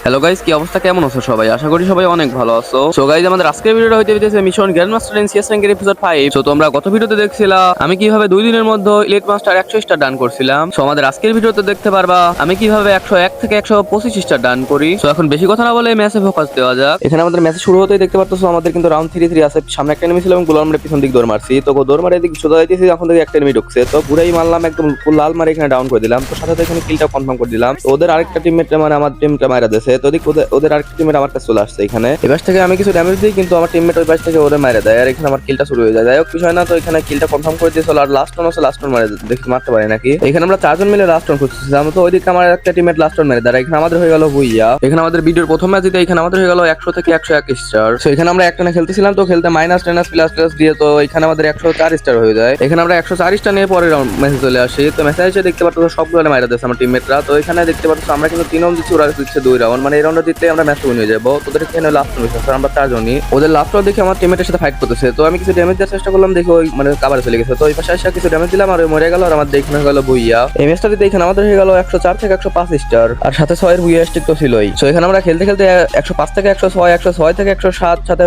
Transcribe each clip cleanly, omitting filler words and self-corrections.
Hello guys, কি অবস্থা, কেমন আছো সবাই? আশা করি সবাই অনেক ভালো আছো। সো গাইস, আমাদের আজকের ভিডিওটা হইতে হইতেছে mission grand master in CS র্যাঙ্কের এপিসোড 5। সো তোমরা গত ভিডিওতে দেখছিলা আমি কিভাবে 2 দিনের মধ্যে ইলিট মাস্টার 100 স্টার ডান করছিলাম। সো আমাদের আজকের ভিডিওতে দেখতে পারবা আমি কিভাবে 101 থেকে 125 স্টার ডান করি। সো এখন বেশি কথা না বলে ম্যাচে ফোকাস দেওয়া যাক। এখানে আমাদের ম্যাচ শুরু হতেই দেখতে পারতেছো আমাদের কিন্তু রাউন্ড 3 আছে। সামনে একটা এনিমি ছিল এবং গোলাম মারে পিছন দিক দৌড় মারছি। তো দৌড় মারে এদিক সোজা যাইতেছি, এখন থেকে একটা এনিমি ঢুকছে। তো পুরাই মারলাম, একদম ফুল লাল মারে এখানে ডাউন করে দিলাম। তো সাথে সাথে এখানে কিলটা কনফার্ম করে দিলাম। তো ওদের আরেকটা টিমমেট মানে আমার টিমটা মারা দিয়েছে। তো ওদিক ওদের আরেকটা টিমমেট আমার কাছে চলে আসছে। এখানে এবার থেকে আমি কিছু ড্যামেজ দিই, কিন্তু আমার টিমমেট ওই পাশ থেকে ওদের মারা দেয় আর এখানে আমার কিলটা শুরু হয়ে যায়। যাই হোক, কিছু হয় না। তো এখানে কিলটা কনফার্ম করে দিয়েছিল আর লাস্ট রান আছে, লাস্ট রান মারে দেখি মারতে পারি নাকি। এখানে আমরা 4 জন মিলে লাস্ট রান করতেছিলাম। তো ওইদিকে আমার একটা টিমমেট লাস্ট রান মেরে দেয়। এখানে আমাদের হয়ে গেল ভুইয়া। এখানে আমাদের ভিডিওর প্রথম ম্যাচ দিতে এখানে আমাদের হয়ে গেল 100 থেকে 101 স্টার। তো এখানে আমরা একটা না খেলতেছিলাম, তো খেলতে মাইনাস টেনাস প্লাস প্লাস দিয়ে তো এখানে আমাদের 104 স্টার হয়ে যায়। এখানে আমরা 104 স্টার নিয়ে পরের রাউন্ড ম্যাচে চলে আসি। তো ম্যাচে এসে দেখতে পাচ্ছ সবগুলো মারা দিচ্ছে আমার টিমমেটরা। তো এখানে দেখতে পাচ্ছ আমরা কিন্তু 3 রাউন্ড দিচ্ছি, ওরা দিচ্ছে 2 রাউন্ড। মানে এই রাউন্ডে জিতলে আমরা ম্যাচ উইন হয়ে যাবো। তোদের এখানে লাস্ট রাউন্ড হয়েছে, আমরা 4 জনই। ওদের লাস্ট রাউন্ড দেখে আমার টিমমেটের সাথে ফাইট করতেছে। তো আমি কিছু ড্যামেজ দেওয়ার চেষ্টা করলাম, দেখি ওই মানে কাভারে চলে গেছে। তো ওই পাশে এসে কিছু ড্যামেজ দিলাম আর ওই মরে গেল আর আমাদের এখানে হয়ে গেল ভুইয়া। এই ম্যাচটা দিতে এখানে আমাদের হয়ে গেল 104 থেকে 105 স্টার আর সাথে 6 এর ভুইয়া স্টিক তো ছিলই। তো এখানে আমরা খেলতে খেলতে 105 থেকে 106, 106 থেকে 107 সাথে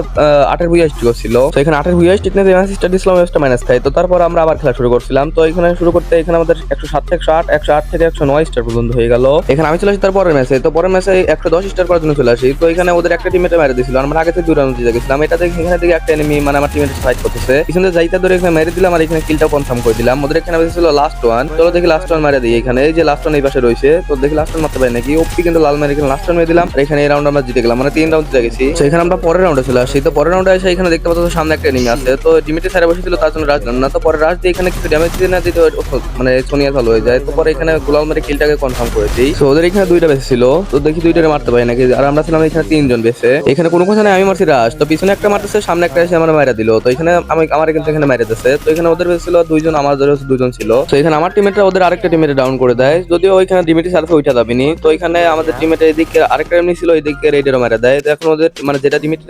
8 এর ভুইয়া স্টিক ছিল। তো এখানে 8 এর ভুইয়া স্টিক নিয়ে ম্যাচ স্টার দিছিলাম, ম্যাচটা মাইনাস খাই। তো তারপর আমরা আবার খেলা শুরু করছিলাম। তো এখানে শুরু করতে এখানে আমাদের 107 থেকে 108, 108 থেকে 109 স্টার পর্যন্ত হয়ে গেল। এখানে আমি চলে আসি তারপরের ম্যাচে। তো পরের ম্যাচে 110 স্টার করার জন্য চলে আসি। তো এখানে ওদের একটা টিমমেটে মেরে দিয়েছিল, আমরা আগে থেকে 2 রাউন্ড জিতে গেছিলাম। এটা দেখে এখানে থেকে একটা এনিমি মানে আমার টিমমেটের ফাইট করতেছে, পিছনে যাইতে ধরে এখানে মেরে দিলাম আর এখানে কিলটাও কনফার্ম করে দিলাম। ওদের এখানে ছিল লাস্ট ওয়ান। চলো দেখি লাস্ট ওয়ান মারে দিই। এখানে এই যে লাস্ট ওয়ান এই পাশে রয়েছে, তো দেখি লাস্ট ওয়ান মারতে পারি নাকি। ওপি কিন্তু লাল মেরে এখানে লাস্ট ওয়ান মেরে দিলাম আর এখানে এই রাউন্ড আমরা জিতে গেলাম, মানে 3 রাউন্ড জিতে গেছি। তো এখানে আমরা পরের রাউন্ডে চলে আসি। তো পরের রাউন্ডে এসে এখানে দেখতে পাচ্ছ সামনে একটা এনিমি আছে। তো টিমমেটের সাইডে বসেছিল, তার জন্য রাজ না। তো পরে রাজ দিয়ে এখানে কিছু ড্যামেজ দিয়ে না দিতে মানে সোনিয়া ভালো হয়ে যায়। তো পরে এখানে গোলাল মেরে কিলটাকে কনফার্ম করে দিই। তো ওদের এখানে 2টা বেঁচে ছিল, তো দেখি 2টারে মারতে পারি নাকি। আর আমরা ছিলাম এখানে 3 জন বেঁচে। এখানে কোনো কথা নেই, আমি মারছি রাজ। তো পিছনে একটা মারতেছে, সামনে একটা এসে আমার মারা দিল। তো এখানে আমার কিন্তু এখানে মারা দিচ্ছে। তো এখানে ওদের বেঁচে ছিল 2 জন, আমাদের 2 জন ছিল। তো এখানে আমার টিমমেটরা ওদের আরেকটা টিমমেটে ডাউন করে দেয়, যদিও ওইখানে ডিমিটি সার্ফে উঠা যাবেনি। তো এখানে আমাদের টিমমেটের এদিকে আরেকটা এমনি ছিল, এইদিকে রেডেরও মারা দেয়। তো এখন ওদের মানে যেটা ডিমিটি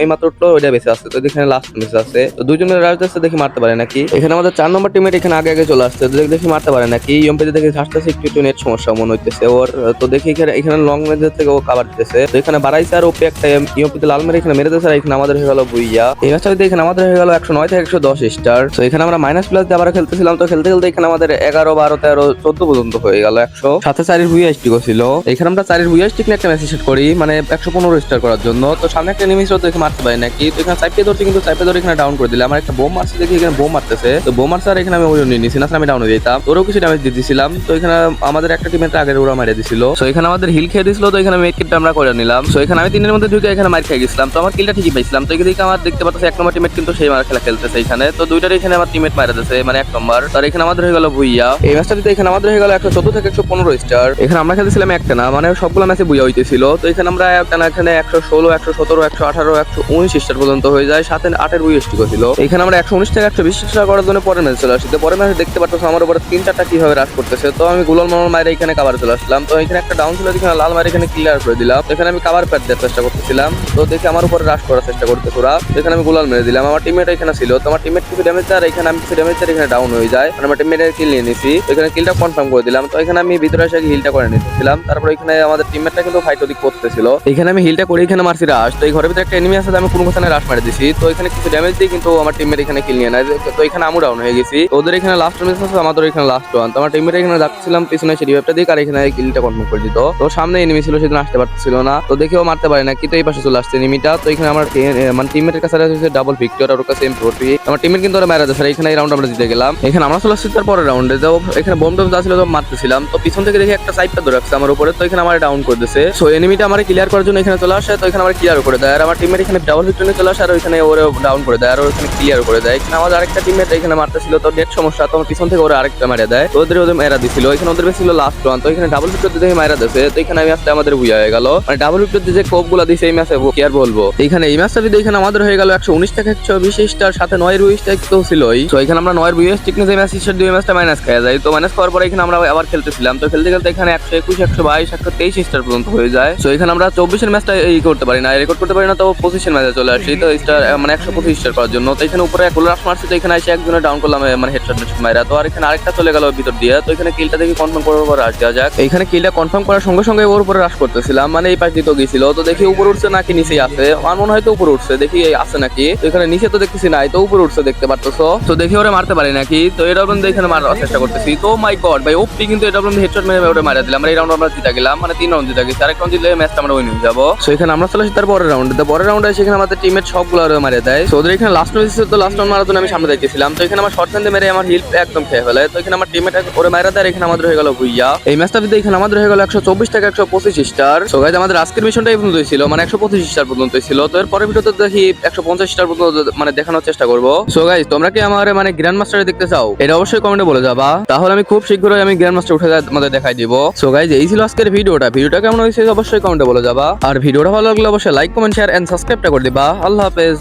এই মাত্র উঠলো ওইটা বেঁচে আছে। তো এখানে লাস্ট বেঁচে আছে। তো 2 জনের রাজ আছে, দেখি মারতে পারে নাকি। এখানে আমাদের 4 নম্বর টিমমেট এখানে আগে আগে চলে আসছে। তো দেখি মারতে পারে নাকি। ইএমপিতে দেখি আসতেছে একটু নেট সমস্যা মনে হইতেছে ওর। তো দেখি এখানে লং রেঞ্জ থেকে ও কভার দিতেছে। তো এখানে বাড়াইছে আর ওপে একটা ইএমপিতে লাল মেরে এখানে মেরে দিয়েছে আর এখানে আমাদের হয়ে গেল ভুইয়া। এই ম্যাচটা এখানে আমাদের হয়ে গেল 109 থেকে 110 স্টার। তো এখানে আমরা মাইনাস প্লাস দিয়ে আবার খেলতেছিলাম। তো খেলতে খেলতে এখানে আমাদের 11, 12, 13, 14 পর্যন্ত হয়ে গেল 100। সাথে 4 এর ভুইয়া স্টিক ছিল। এখানে আমরা 4 এর ভুইয়া স্টিক নিয়ে একটা ম্যাচ সেট করি, মানে 115 স্টার করার জন্য। তো সামনে একটা এনিমি ছিল, দেখে মারতে পারি নাকি। তো এখানে চাইপে ধরছি, কিন্তু চাইপে ধরে এখানে ডাউন করে দিলাম। আমার একটা বোম মারছে, দেখি এখানে বোম মারতেছে। তো বোম মারছে আর এখানে আমি ওই নিয়ে নিছি না, আমি ডাউন হয়ে যেতাম। ওরও কিছু ড্যামেজ দিয়ে দিয়েছিলাম। তো এখানে আমাদের একটা টিমের আগে ওরা মারিয়ে দিছিল। তো এখানে আমাদের হিল খেয়ে দিছিল। তো এখানে মেড কিটটা আমরা করে নিলাম। তো এখানে আমি 3 এর মধ্যে ঢুকে এখানে মার খেয়ে গেছিলাম। তো আমার কিলটা ঠিকই পাইছিলাম। তো এদিকে আমার দেখতে পাচ্ছি 1 নম্বর টিমেট কিন্তু সেই মার খেলা খেলতেছে এখানে। তো 2টার এখানে আমার টিমেট মারা দিয়েছে, মানে 1 নম্বর। আর এখানে আমাদের হয়ে গেল ভুইয়া। এই ম্যাচটাতে এখানে আমাদের হয়ে গেল 114 থেকে 115 স্টার। এখানে আমরা খেলতেছিলাম একটা না, মানে সবগুলো ম্যাচে ভুইয়া হইতেছিল। তো এখানে আমরা একটা না এখানে 116, 117, 118, 119 স্টার পর্যন্ত হয়ে যায়। সাথে 8 এর ভুইয়া স্টিক ছিল। এখানে আমরা 119 থেকে 120 স্টার করার জন্য পরের ম্যাচ চলে আসি। তো পরের ম্যাচে দেখতে পাচ্ছ আমার উপরে 3-4টা কিভাবে রাশ করতেছে। তো আমি গুলাল মামার মায়ের এখানে কাভার চলে আসলাম। তো এখানে একটা ডাউন ছিল, এখানে লাল মায়ের এখানে ক্লিয়ার করে দিলাম। এখানে আমি কাভার প্যাড দেওয়ার চেষ্টা করতেছিলাম। তো দেখি আমার উপরে রাশ করার চেষ্টা করতে ওরা। এখানে আমি গুলাল মেরে দিলাম। আমার টিমমেট এখানে ছিল। তো আমার টিমমেট কিছু ড্যামেজ দেয়, এখানে আমি কিছু ড্যামেজ দেয়, এখানে ডাউন হয়ে যায়। আমার টিমমেটের কিল নিয়ে নিছি। এখানে কিলটা কনফার্ম করে দিলাম। তো এখানে আমি ভিতরে এসে হিলটা করে নিতেছিলাম। তারপর এখানে আমাদের টিমমেটটা কিন্তু ফাইট ওদিক করতেছিল। এখানে আমি হিলটা করে এখানে মারছি রাশ। তো এই ঘরের ভিতরে একটা এনিমি আছে, আমি কোনো কথা রাশ মারি দিছি। তো এখানে কিছু ড্যামেজ দিই, কিন্তু আমার টিমমেট এখানে কিল নিয়ে নেয়। তো এখানে আমু ডাউন হয়ে গেছি। ওদের এখানে লাস্ট ম্যাচ আছে, আমাদের এখানে লাস্ট ওয়ান। তো আমার টিমমেট এখানে যাচ্ছিলাম পিছনে এসে রিভাইভটা দিই আর এখানে কিলটা কনফার্ম করে দিত। তো সামনে এনিমি ছিল, সেদিন আসতে পারছিল না। তো দেখেও মারতে পারে না, কিন্তু এই পাশে চলে আসছে এনিমিটা। তো এখানে আমার মানে টিমমেটের কাছে আছে ডাবল ভিক্টর আর ওর কাছে M40। আমার টিমমেট কিন্তু ওরা মারা দিয়েছে। এখানে এই রাউন্ড আমরা জিতে গেলাম। এখানে আমরা চলে আসছি তার পরের রাউন্ডে। তো এখানে বোম টম যা ছিল তো মারতেছিলাম। তো পিছন থেকে দেখে একটা সাইডটা ধরে রাখছে আমার উপরে। তো এখানে আমার ডাউন করে দিয়েছে। সো এনিমিটা আমার ক্লিয়ার করার জন্য এখানে চলে আসে। তো এখানে আমার ক্লিয়ার করে দেয় আর আমার টিমমেট এখানে ডাবল ভিক্টর নিয়ে চলে আসে আর ওইখানে ওরে ডাউন করে দেয় আর ওখানে ক্লিয়ার করে দেয়। এখানে আমাদের আরেকটা টিমমেট এখানে মারতেছিল। তো নেট সমস্যা, তো পিছন থেকে ওরা আরেকটা মারা দেয়। তো ওদের মেরা দিছিল। এখানে ওদের বেশ ছিল লাস্ট ওয়ান। তো এখানে ডাবল ভিক্টর দিয়ে মারা দিয়েছে। তো এখানে আমি আসতে আমাদের ভুইয়া হয়ে গেল, মানে ডাবল ভিক্টর দিয়ে যে কোপ গুলা দিছে এই ম্যাচে কি আর বলবো। এখানে এই ম্যাচটা যদি এখানে আমাদের হয়ে গেল 119 থেকে 120 স্টার, সাথে 9 এর স্টার তো ছিলই। তো এখানে আমরা 9 এর ভুইয়া স্টিক নিয়ে ম্যাচ স্টার দিয়ে ম্যাচটা মাইনাস খাওয়া যায়। তো মাইনাস খাওয়ার পরে এখানে আমরা আবার খেলতেছিলাম। তো খেলতে খেলতে এখানে 121, 122, 123 স্টার পর্যন্ত হয়ে যায়। তো এখানে আমরা 24 এর ম্যাচটা করতে পারি না, রেকর্ড করতে পারি না। তো 25 এর ম্যাচে চলে আসি। তো স্টার মানে 125 স্টার করার জন্য। তো এখানে উপরে গোল রাশ মারছি। তো এখানে এসে একজনের ডাউন করলাম, মানে হেডশট মাইরা। তো আর এখানে আরেকটা চলে গেল ভিতর দিয়ে। তো এখানে কিলটা দেখি কনফার্ম করার পর রাশ দেওয়া যাক। এখানে কিলটা কনফার্ম করার সঙ্গে সঙ্গে ওর উপরে রাশ করতে করতেছিলাম, মানে এই পাশ দিতে গেছিল, তো দেখি উপরে উঠছে নাকি নিচেই আছে। আমার মনে হয় তো উপরে উঠছে, দেখি আছে নাকি। তো এখানে নিচে তো দেখতেছি নাই, তো উপরে উঠছে দেখতে পারতেছো। তো দেখি ওরে মারতে পারি নাকি। তো এটা বন্ধু এখানে মারার চেষ্টা করতেছি। তো মাই গড ভাই, ওপি কিন্তু এটা বন্ধু হেডশট মেরে ওরে মারা দিলাম। এই রাউন্ড আমরা জিতে গেলাম, মানে 3 রাউন্ড জিতে গেছি। আরেক রাউন্ড জিতলে ম্যাচটা আমরা উইন হয়ে যাবো। তো এখানে আমরা চলে আসি তার পরের রাউন্ডে। তো পরের রাউন্ডে সেখানে আমাদের টিমের সবগুলো ওরে মারে দেয়। তো ওদের এখানে লাস্ট ম্যাচ, তো লাস্ট রাউন্ড মারার জন্য আমি সামনে দেখতেছিলাম। তো এখানে আমার শর্ট হ্যান্ডে মেরে আমার হিল একদম খেয়ে ফেলে। তো এখানে আমার টিমমেট ওরে মারা দেয়। এখানে আমাদের হয়ে গেল ভুইয়া। এই ম্যাচটা দিতে এখানে আমাদের হয়ে গেল 124 থেকে 125 স্টার। সো গাইস আমাদের আজকের মিশনটা এই পর্যন্তই ছিল, মানে 125 স্টার পর্যন্ত ছিল। তো এর পরের ভিডিওতে দেখি 150 স্টার পর্যন্ত মানে দেখানোর চেষ্টা করব। সো গাইস তোমরা কি আমার মানে গ্র্যান্ড মাস্টারে দেখতে চাও? এটা অবশ্যই কমেন্টে বলে যাবা, তাহলে আমি খুব শীঘ্রই আমি গ্র্যান্ড মাস্টার উঠে তোমাদের দেখাই দিব। সো গাইস এই ছিল আজকের ভিডিওটা কেমন হয়েছে অবশ্যই কমেন্টে বলে যাবা। আর ভিডিওটা ভালো লাগলে অবশ্যই লাইক কমেন্ট শেয়ার এন্ড সাবস্ক্রাইবটা করে দিবা। আল্লাহ হাফেজ।